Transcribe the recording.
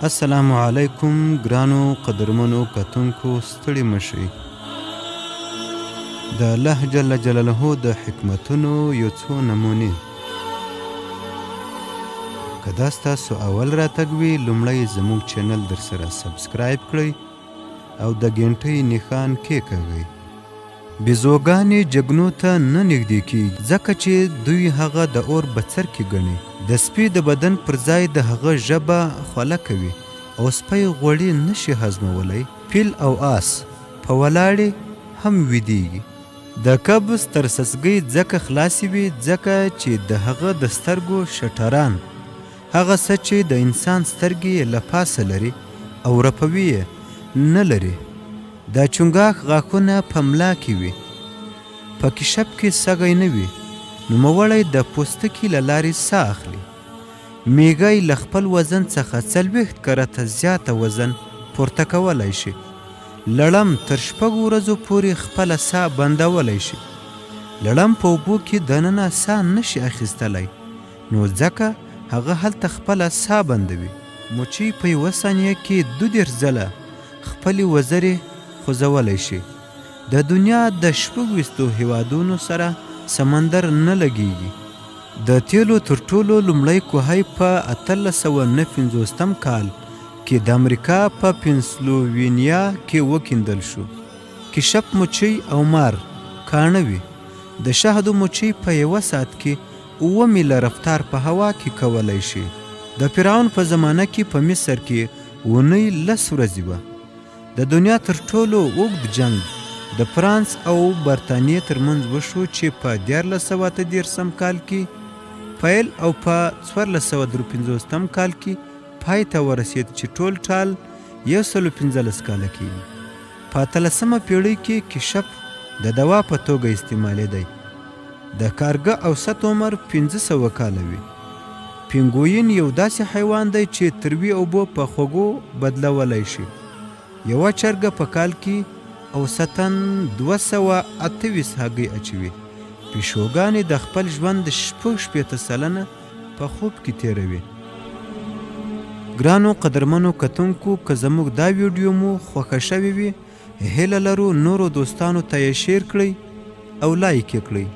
السلام علیکم ګرانو قدرمنو کتونکو ستړي مشئ د الله جل جلاله د حکمتونو یو څو نمونې که دا ستاسو اول راتګ وي لومړی زموږ چینل درسره سبسکرایب کړئ او د ګنټۍ نښان کېکاږئ بیزوګانې جګنو ته نه نږدې کیږي ځکه چې دوی هغه د اور بڅرکې ګڼي د سپي د بدن پر ځای د هغه ژبه خوله کوي او سپی غوړي نشي هضمولی پیل او آس په ولاړې هم ویدېږي د قبض تر سسګۍ ځکه خلاصې وي ځکه چې د هغه د سترګو شټران هغه څه چې د انسان سترګې یې له پاسه لري او رپوي یې نه لري دا چونګاښ غاښونه په ملا کې وي په کشپ کې سږی نه وي نوموړی د پوستکي له لارې ساه اخلي میږی له خپل وزن څخه 40 کرته زیاته وزن پورته کولی شي لړم تر 6 ورځو پورې خپله ساه بندولی شي لړم په اوبو کې دننه ساه نشي اخیستلی نو ځکه هغه هلته خپله ساه بندوي مچۍ په یوه ثانیه کې 22 ځله خپلې وزرې خوځولی شي د دنیا د 26 هیوادونو سره سمندر نه لګیږي د تیلو تر ټولو لومړی کوهی په 1859 کال کې د امریکا په پنسلوینیا کې وکیندل شو کشپ مچۍ او مار کاڼه وي د شهدو مچۍ په یوه ساعت کې 9 میله رفتار په هوا کې کولی شي د فرعون په زمانه کې په مصر کې اونۍ 10 ورځې وه د دنیا تر ټولو اوږد جنگ د فرانس او برطانیې ترمنځ وشو چې په 1483 کال کې پیل او په 1453 کال کې پای ته ورسید چې ټول ټال 115 کاله کېږي په 18مه پیړۍ کې کشپ د دوا په توګه استعمالېدی د کارګه اوسط عمر 1500 کاله وي پینګوین یو داسې حیوان دی چې تروي اوبه په خوږو بدلولی شي یوه چرګه په کال کې اوسطاً 228 هګۍ اچوي پیشوګانې د خپل ژوند 60 سلنه په خوب کې تیروي ګرانو قدرمنو کتونکو که زموږ دا ویډیو مو خوښه شوې وي هیله لرو نورو دوستانو ته یې شیر کړئ او لایک یې کړئ